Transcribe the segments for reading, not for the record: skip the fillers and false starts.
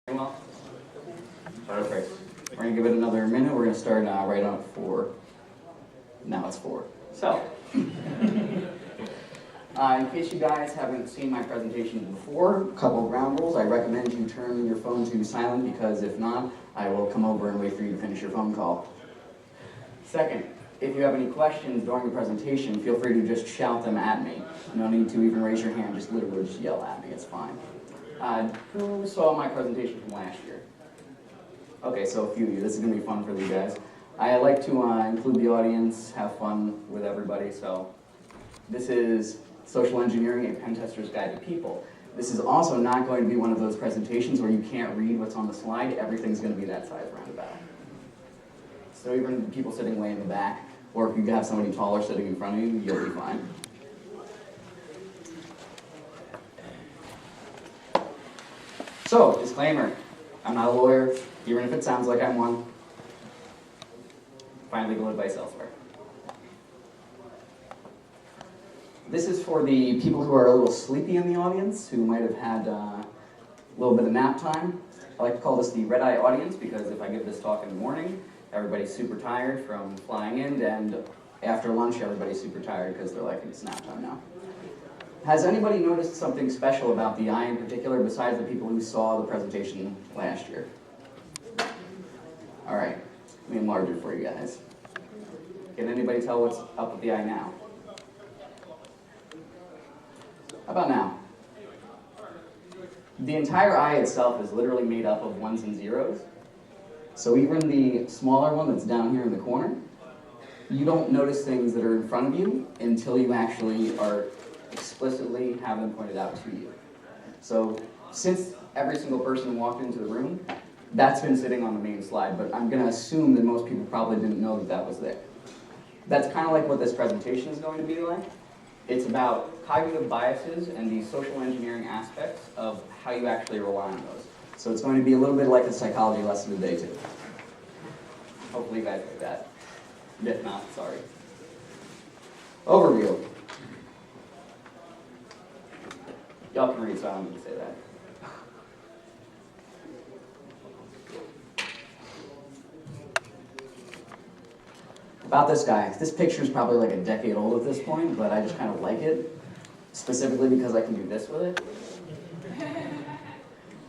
Well, perfect. We're going to give it another minute. We're going to start right on 4. Now it's 4. So, in case you guys haven't seen my presentation before, a couple of ground rules. I recommend you turn your phone to silent because if not, I will come over and wait for you to finish your phone call. Second, if you have any questions during the presentation, feel free to just shout them at me. No need to even raise your hand, just literally just yell at me, it's fine. Who saw my presentation from last year? Okay, so a few of you. This is going to be fun for you guys. I like to include the audience, have fun with everybody, so this is Social Engineering, a Pentester's Guide to People. This is also not going to be one of those presentations where you can't read what's on the slide. Everything's going to be that size roundabout. So even people sitting way in the back, or if you have somebody taller sitting in front of you, you'll be fine. So, disclaimer, I'm not a lawyer, even if it sounds like I'm one. Find legal advice elsewhere. This is for the people who are a little sleepy in the audience, who might have had a little bit of nap time. I like to call this the red-eye audience because if I give this talk in the morning, everybody's super tired from flying in, and after lunch, everybody's super tired because they're like, it's nap time now. Has anybody noticed something special about the eye in particular besides the people who saw the presentation last year? All right, let me enlarge it for you guys. Can anybody tell what's up with the eye now? How about now? The entire eye itself is literally made up of ones and zeros. So even the smaller one that's down here in the corner, you don't notice things that are in front of you until you actually are explicitly have them pointed out to you. So since every single person walked into the room, that's been sitting on the main slide, but I'm going to assume that most people probably didn't know that that was there. That's kind of like what this presentation is going to be like. It's about cognitive biases and the social engineering aspects of how you actually rely on those. So it's going to be a little bit like a psychology lesson today too. Hopefully you guys like that. If not, sorry. Overview. Y'all can read, so I don't need to say that. About this guy. This picture is probably like a decade old at this point, but I just kind of like it, specifically because I can do this with it.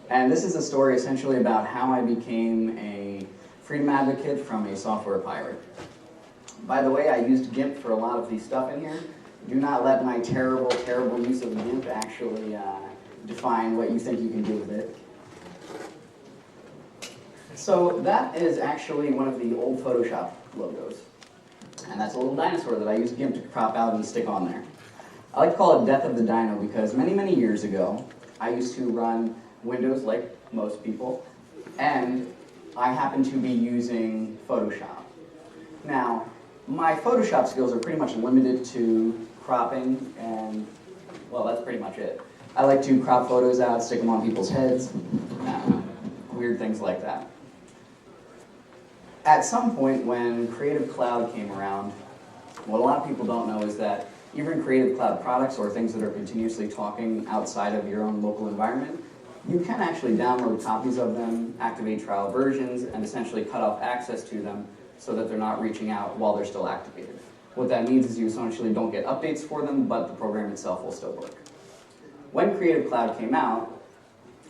And this is a story essentially about how I became a freedom advocate from a software pirate. By the way, I used GIMP for a lot of the stuff in here. Do not let my terrible, terrible use of GIMP actually define what you think you can do with it. So that is actually one of the old Photoshop logos. And that's a little dinosaur that I used GIMP to crop out and stick on there. I like to call it Death of the Dino because many, many years ago, I used to run Windows like most people, and I happened to be using Photoshop. Now, my Photoshop skills are pretty much limited to cropping, and, well, that's pretty much it. I like to crop photos out, stick them on people's heads, weird things like that. At some point when Creative Cloud came around, what a lot of people don't know is that even Creative Cloud products or things that are continuously talking outside of your own local environment, you can actually download copies of them, activate trial versions, and essentially cut off access to them so that they're not reaching out while they're still activated. What that means is you essentially don't get updates for them, but the program itself will still work. When Creative Cloud came out,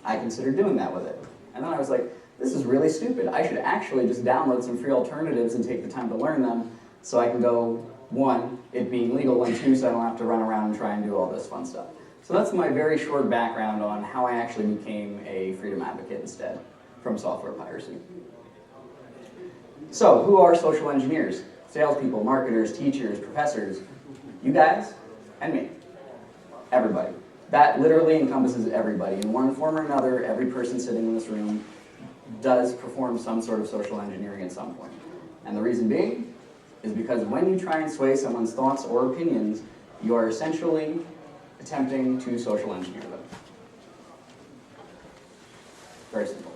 I considered doing that with it. And then I was like, this is really stupid. I should actually just download some free alternatives and take the time to learn them so I can go, 1, it being legal, and 2, so I don't have to run around and try and do all this fun stuff. So that's my very short background on how I actually became a freedom advocate instead from software piracy. So, who are social engineers? Salespeople, marketers, teachers, professors, you guys, and me. Everybody. That literally encompasses everybody. In one form or another, every person sitting in this room does perform some sort of social engineering at some point. And the reason being is because when you try and sway someone's thoughts or opinions, you are essentially attempting to social engineer them. Very simple.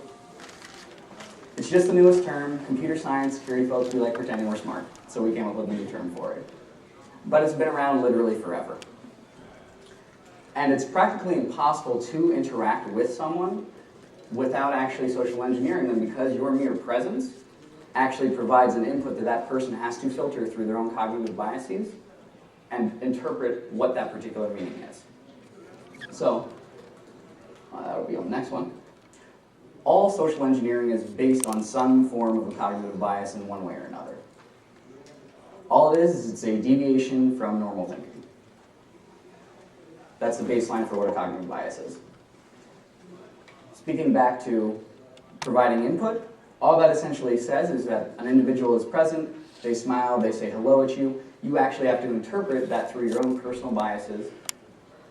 It's just the newest term. Computer science, security folks, we like pretending we're smart, so we came up with a new term for it. But it's been around literally forever. And it's practically impossible to interact with someone without actually social engineering them, because your mere presence actually provides an input that that person has to filter through their own cognitive biases and interpret what that particular meaning is. So, that would be on the next one. All social engineering is based on some form of a cognitive bias in one way or another. All it is it's a deviation from normal thinking. That's the baseline for what a cognitive bias is. Speaking back to providing input, all that essentially says is that an individual is present, they smile, they say hello at you. You actually have to interpret that through your own personal biases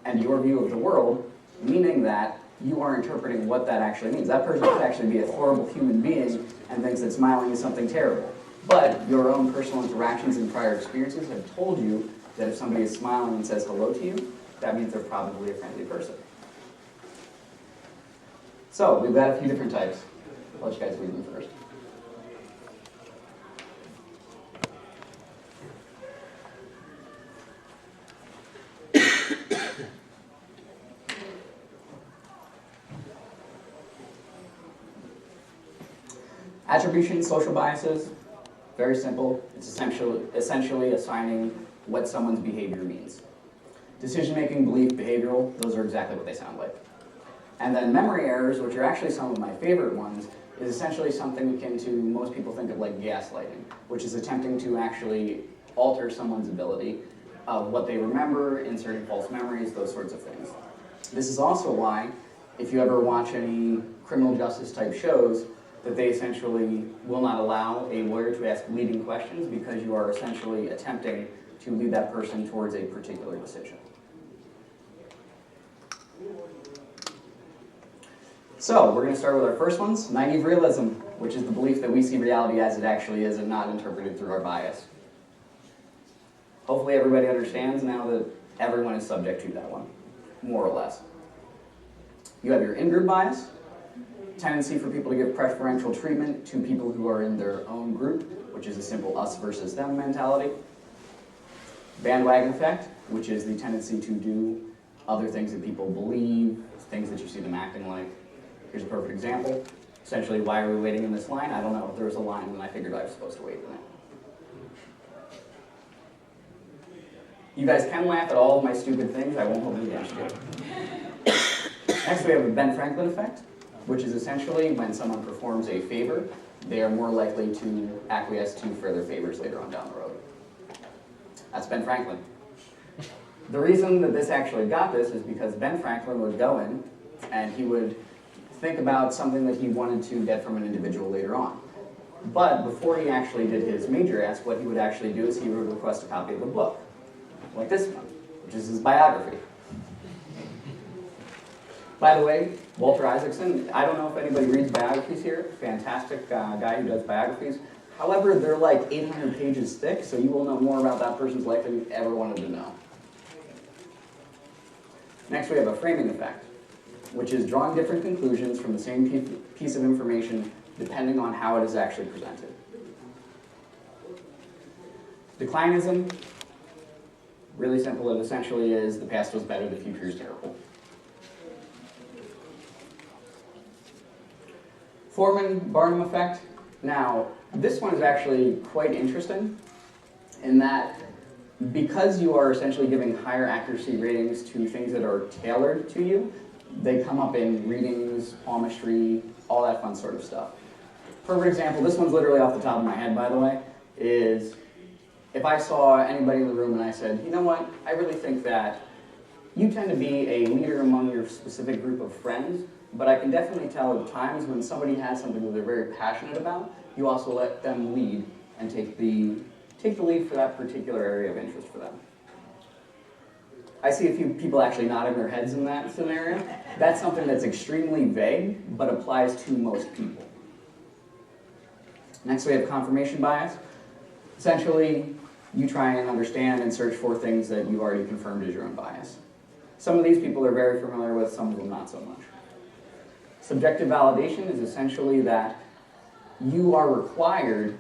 and your view of the world, meaning that you are interpreting what that actually means. That person could actually be a horrible human being and thinks that smiling is something terrible. But your own personal interactions and prior experiences have told you that if somebody is smiling and says hello to you, that means they're probably a friendly person. So, we've got a few different types. I'll let you guys read them first. Attribution, social biases, very simple. It's essentially assigning what someone's behavior means. Decision-making, belief, behavioral, those are exactly what they sound like. And then memory errors, which are actually some of my favorite ones, is essentially something akin to, most people think of like gaslighting, which is attempting to actually alter someone's ability of what they remember, inserting false memories, those sorts of things. This is also why, if you ever watch any criminal justice type shows, that they essentially will not allow a lawyer to ask leading questions because you are essentially attempting to lead that person towards a particular decision. So, we're going to start with our first ones, naive realism, which is the belief that we see reality as it actually is and not interpreted through our bias. Hopefully everybody understands now that everyone is subject to that one, more or less. You have your in-group bias, tendency for people to give preferential treatment to people who are in their own group, which is a simple us versus them mentality. Bandwagon effect, which is the tendency to do other things that people believe, things that you see them acting like. Here's a perfect example. Essentially, why are we waiting in this line? I don't know. There was a line and I figured I was supposed to wait in it. You guys can laugh at all of my stupid things. I won't hold it against you. Next, we have the Ben Franklin effect, which is essentially when someone performs a favor, they are more likely to acquiesce to further favors later on down the road. That's Ben Franklin. The reason that this actually got this is because Ben Franklin would go in and he would think about something that he wanted to get from an individual later on. But before he actually did his major ask, what he would actually do is he would request a copy of a book, like this one, which is his biography. By the way, Walter Isaacson, I don't know if anybody reads biographies here, fantastic guy who does biographies. However, they're like 800 pages thick, so you will know more about that person's life than you ever wanted to know. Next, we have a framing effect, which is drawing different conclusions from the same piece of information depending on how it is actually presented. Declinism, really simple. It essentially is the past was better, the future is terrible. Foreman, Barnum effect. Now, this one is actually quite interesting in that because you are essentially giving higher accuracy ratings to things that are tailored to you, they come up in readings, palmistry, all that fun sort of stuff. For example, this one's literally off the top of my head, by the way, is if I saw anybody in the room and I said, you know what, I really think that you tend to be a leader among your specific group of friends, but I can definitely tell at times when somebody has something that they're very passionate about, you also let them lead and take the lead for that particular area of interest for them. I see a few people actually nodding their heads in that scenario. That's something that's extremely vague, but applies to most people. Next, we have confirmation bias. Essentially, you try and understand and search for things that you've already confirmed as your own bias. Some of these people are very familiar with, some of them not so much. Subjective validation is essentially that you are required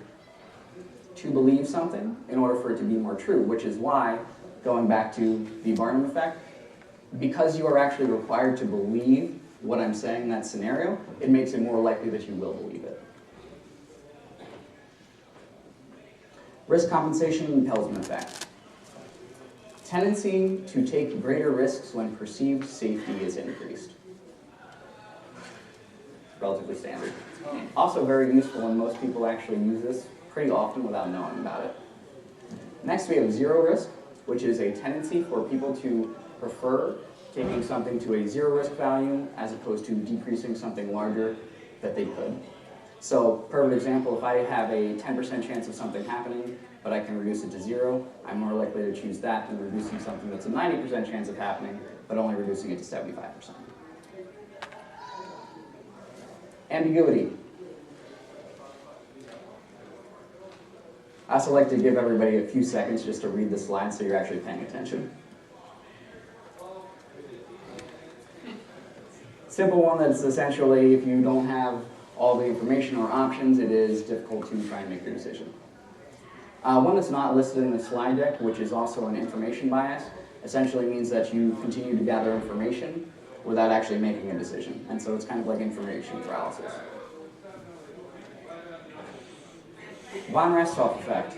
to believe something in order for it to be more true, which is why, going back to the Barnum effect, because you are actually required to believe what I'm saying in that scenario, it makes it more likely that you will believe it. Risk compensation and Pelzman effect. Tendency to take greater risks when perceived safety is increased. Relatively standard. Also very useful, and most people actually use this pretty often without knowing about it. Next we have zero risk, which is a tendency for people to prefer taking something to a zero risk value as opposed to decreasing something larger that they could. So, perfect example, if I have a 10% chance of something happening, but I can reduce it to 0, I'm more likely to choose that than reducing something that's a 90% chance of happening, but only reducing it to 75%. Ambiguity. I also like to give everybody a few seconds just to read the slide so you're actually paying attention. Simple one that's essentially, if you don't have all the information or options, it is difficult to try and make your decision. One that's not listed in the slide deck, which is also an information bias, essentially means that you continue to gather information without actually making a decision. And so it's kind of like information paralysis. Von Resthoff effect.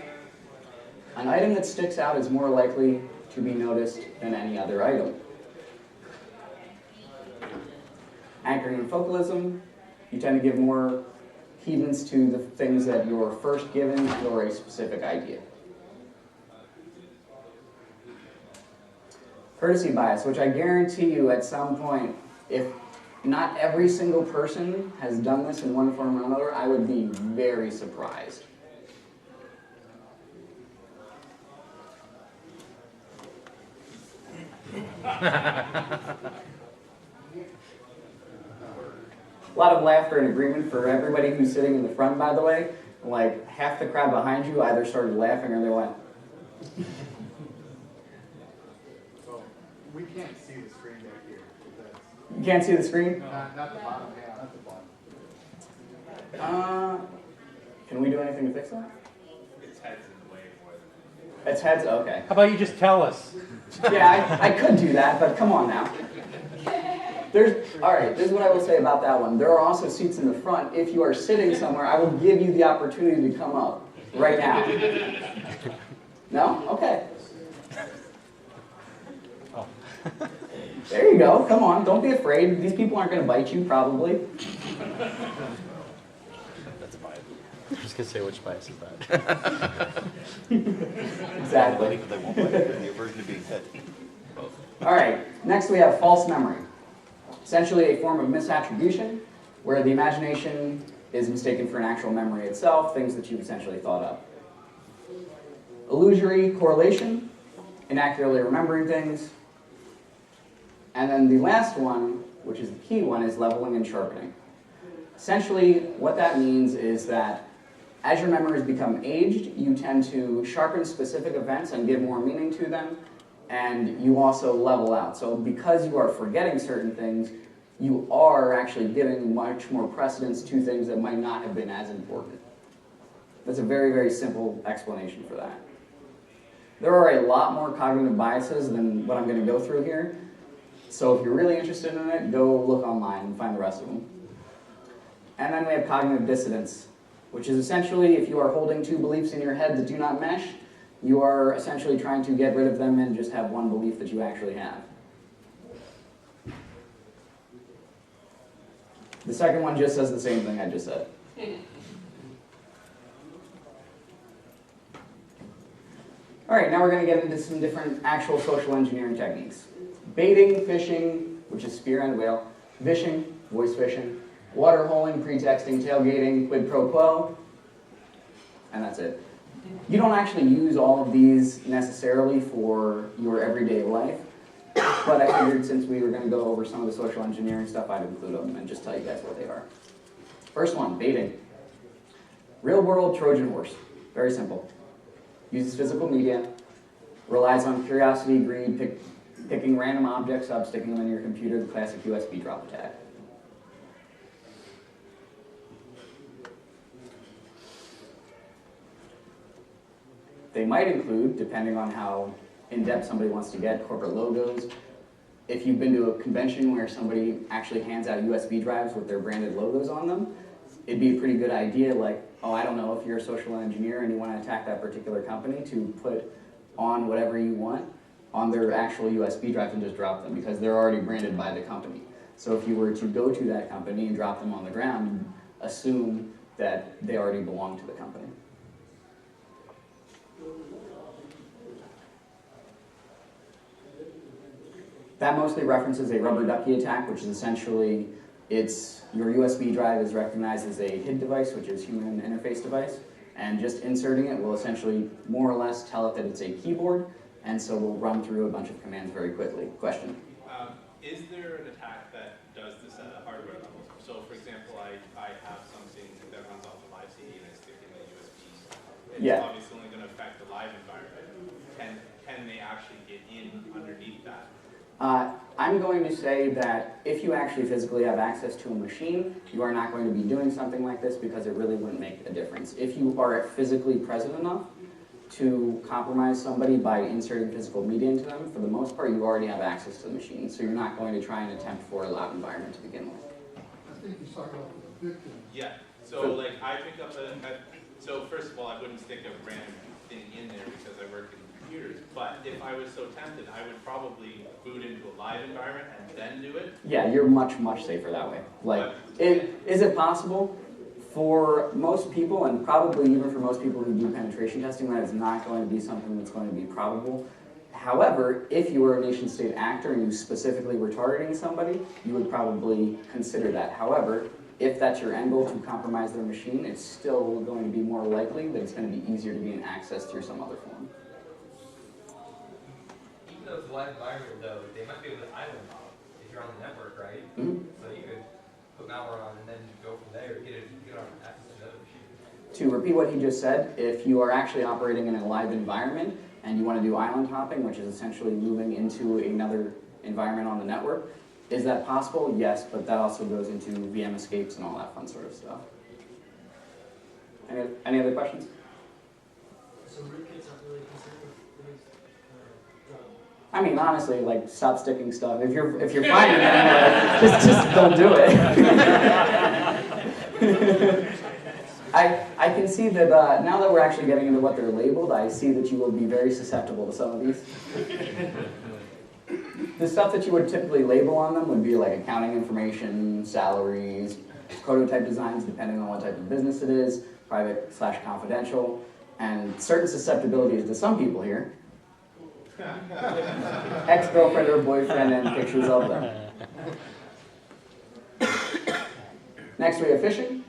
An item that sticks out is more likely to be noticed than any other item. Anchoring and Vocalism. You tend to give more credence to the things that you're first given for a specific idea. Courtesy bias, which I guarantee you at some point, if not every single person has done this in one form or another, I would be very surprised. A lot of laughter and agreement for everybody who's sitting in the front, by the way. Like, half the crowd behind you either started laughing or they went. So, we can't see the screen back here. You can't see the screen? Not the bottom, yeah, not the bottom. Can we do anything to fix that? Its head's in the way more than... It's heads? Okay. How about you just tell us? Yeah, I could do that, but come on now. All right, this is what I will say about that one. There are also seats in the front. If you are sitting somewhere, I will give you the opportunity to come up right now. No? Okay. Oh. There you go. Come on. Don't be afraid. These people aren't going to bite you, probably. That's a bias. I was just going to say, which bias is that? Exactly. They won't bite it. The aversion to being hit. All right. Next, we have false memory. Essentially a form of misattribution, where the imagination is mistaken for an actual memory itself, things that you've essentially thought up. Illusory correlation, inaccurately remembering things. And then the last one, which is the key one, is leveling and sharpening. Essentially, what that means is that as your memories become aged, you tend to sharpen specific events and give more meaning to them, and you also level out. So because you are forgetting certain things, you are actually giving much more precedence to things that might not have been as important. That's a very, very simple explanation for that. There are a lot more cognitive biases than what I'm going to go through here. So if you're really interested in it, go look online and find the rest of them. And then we have cognitive dissonance, which is essentially if you are holding two beliefs in your head that do not mesh, you are essentially trying to get rid of them and just have one belief that you actually have. The second one just says the same thing I just said. All right, now we're going to get into some different actual social engineering techniques. Baiting, phishing, which is spear and whale, vishing, voice phishing, water holing, pretexting, tailgating, quid pro quo, and that's it. You don't actually use all of these necessarily for your everyday life, but I figured since we were going to go over some of the social engineering stuff, I'd include them and just tell you guys what they are. First one, baiting. Real-world Trojan horse. Very simple. Uses physical media, relies on curiosity, greed, picking random objects up, sticking them in your computer, the classic USB drop attack. They might include, depending on how in-depth somebody wants to get, corporate logos, if you've been to a convention where somebody actually hands out USB drives with their branded logos on them, it'd be a pretty good idea, like, oh, I don't know, if you're a social engineer and you want to attack that particular company, to put on whatever you want on their actual USB drive and just drop them, because they're already branded by the company. So if you were to go to that company and drop them on the ground, assume that they already belong to the company. That mostly references a rubber ducky attack, which is essentially, your USB drive is recognized as a HID device, which is human interface device, and just inserting it will essentially more or less tell it that it's a keyboard, and so we'll run through a bunch of commands very quickly. Question? Is there an attack that does this at a hardware level? So for example, I have something that runs off a live CD and I stick in the USB. It's obviously only going to affect the live environment. Can they actually get in underneath that? I'm going to say that if you actually physically have access to a machine, you are not going to be doing something like this because it really wouldn't make a difference. If you are physically present enough to compromise somebody by inserting physical media into them, for the most part, you already have access to the machine, so you're not going to try and attempt for a loud environment to begin with. I think he's talking about the victim. Yeah. So like I pick up so first of all, I wouldn't stick a random thing in there because I work in computers. But if I was so tempted, I would probably boot into a live environment and then do it. Yeah, you're much, much safer that way. Like, is it possible? For most people, and probably even for most people who do penetration testing, that is not going to be something that's going to be probable. However, if you were a nation-state actor and you specifically were targeting somebody, you would probably consider that. However, if that's your end goal, to compromise their machine, it's still going to be more likely that it's going to be easier to gain access through some other form. Even though it's a live environment, though, they might be able to island hop if you're on the network, right? Mm-hmm. So you could put malware on and then go from there, get on access to another machine. To repeat what he just said, if you are actually operating in a live environment and you want to do island hopping, which is essentially moving into another environment on the network, is that possible? Yes, but that also goes into VM escapes and all that fun sort of stuff. Any other questions? So rootkits aren't really concerned with things. I mean, honestly, like, stop sticking stuff. If you're finding them, just don't do it. I can see that now that we're actually getting into what they're labeled, I see that you will be very susceptible to some of these. The stuff that you would typically label on them would be like accounting information, salaries, prototype designs, depending on what type of business it is, private/confidential, and certain susceptibilities to some people here. Ex-girlfriend or boyfriend and pictures of them. Next we have phishing.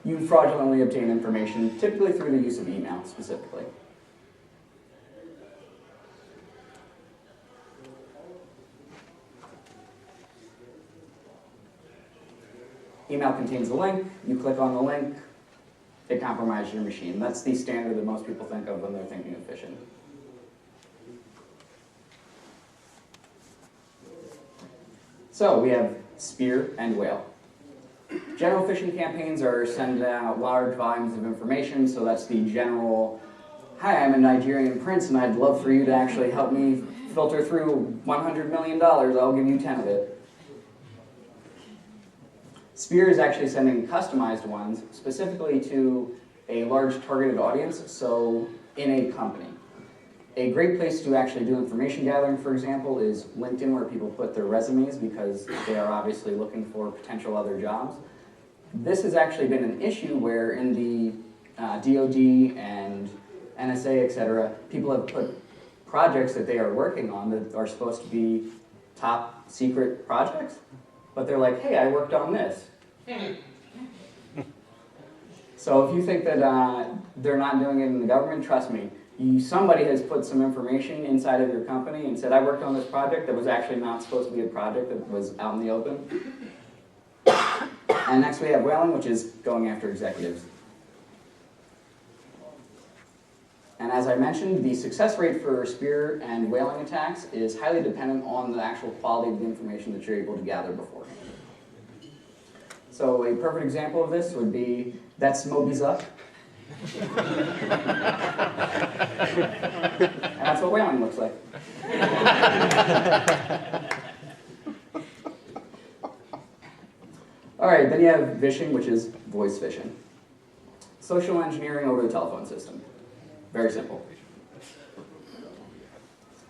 You fraudulently obtain information, typically through the use of email specifically. Email contains a link, you click on the link, it compromises your machine. That's the standard that most people think of when they're thinking of phishing. So we have spear and whale. General phishing campaigns are sending out large volumes of information, so that's the general, hi, I'm a Nigerian prince and I'd love for you to actually help me filter through $100 million, I'll give you 10 of it. Spear is actually sending customized ones specifically to a large targeted audience, so in a company. A great place to actually do information gathering, for example, is LinkedIn, where people put their resumes because they are obviously looking for potential other jobs. This has actually been an issue where in the DoD and NSA, etc., people have put projects that they are working on that are supposed to be top secret projects, but they're like, hey, I worked on this. So if you think that they're not doing it in the government, trust me, somebody has put some information inside of your company and said, I worked on this project that was actually not supposed to be a project that was out in the open. And next we have whaling, which is going after executives. And as I mentioned, the success rate for spear and whaling attacks is highly dependent on the actual quality of the information that you're able to gather beforehand. So a perfect example of this would be, that's Moby Zuck. And that's what whaling looks like. All right, then you have vishing, which is voice phishing. Social engineering over the telephone system. Very simple.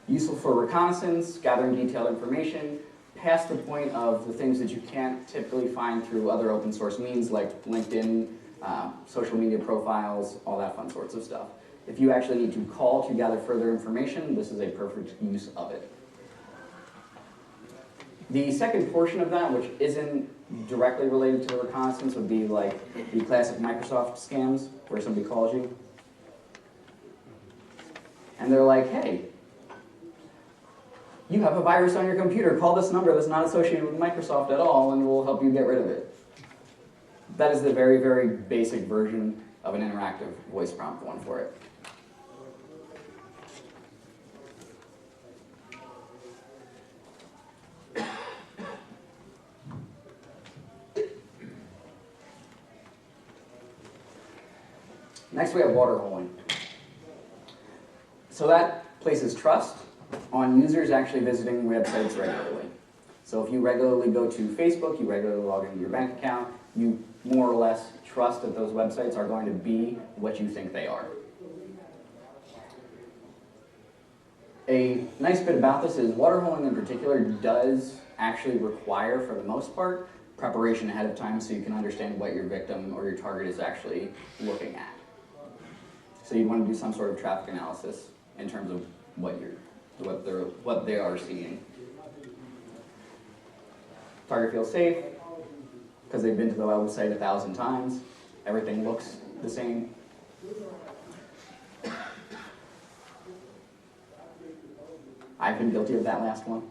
Useful for reconnaissance, gathering detailed information, past the point of the things that you can't typically find through other open source means like LinkedIn, social media profiles, all that fun sorts of stuff. If you actually need to call to gather further information, this is a perfect use of it. The second portion of that, which isn't directly related to the reconnaissance, would be like the classic Microsoft scams, where somebody calls you, and they're like, hey, you have a virus on your computer, call this number that's not associated with Microsoft at all, and we'll help you get rid of it. That is the very, very basic version of an interactive voice prompt one for it. Next we have waterholing. So that places trust on users actually visiting websites regularly. So if you regularly go to Facebook, you regularly log into your bank account, you more or less trust that those websites are going to be what you think they are. A nice bit about this is waterholing in particular does actually require, for the most part, preparation ahead of time so you can understand what your victim or your target is actually looking at. So you'd want to do some sort of traffic analysis in terms of what they are seeing. Target feels safe because they've been to the website 1,000 times. Everything looks the same. I've been guilty of that last one.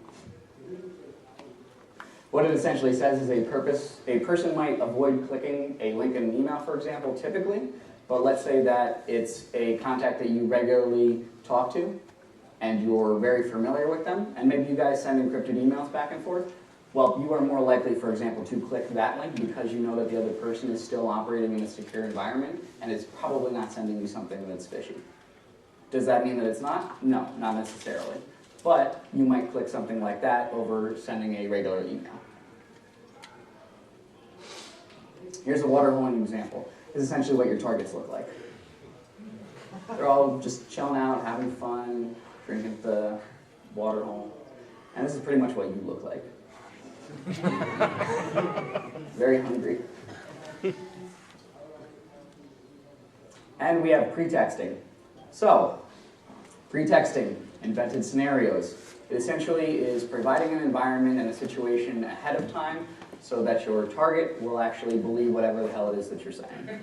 What it essentially says is a person might avoid clicking a link in an email, for example, typically, but let's say that it's a contact that you regularly talk to, and you're very familiar with them, and maybe you guys send encrypted emails back and forth. Well, you are more likely, for example, to click that link because you know that the other person is still operating in a secure environment, and it's probably not sending you something that's fishy. Does that mean that it's not? No, not necessarily. But you might click something like that over sending a regular email. Here's a waterholing example. This is essentially what your targets look like. They're all just chilling out, having fun, drinking at the water hole. And this is pretty much what you look like. Very hungry. And we have pretexting. So, pretexting, invented scenarios. It essentially is providing an environment and a situation ahead of time so that your target will actually believe whatever the hell it is that you're saying.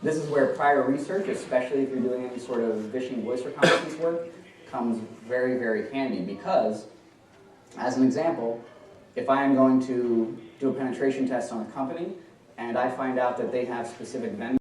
This is where prior research, especially if you're doing any sort of vishing voice reconnaissance work, comes very, very handy because, as an example, if I am going to do a penetration test on a company and I find out that they have specific vendors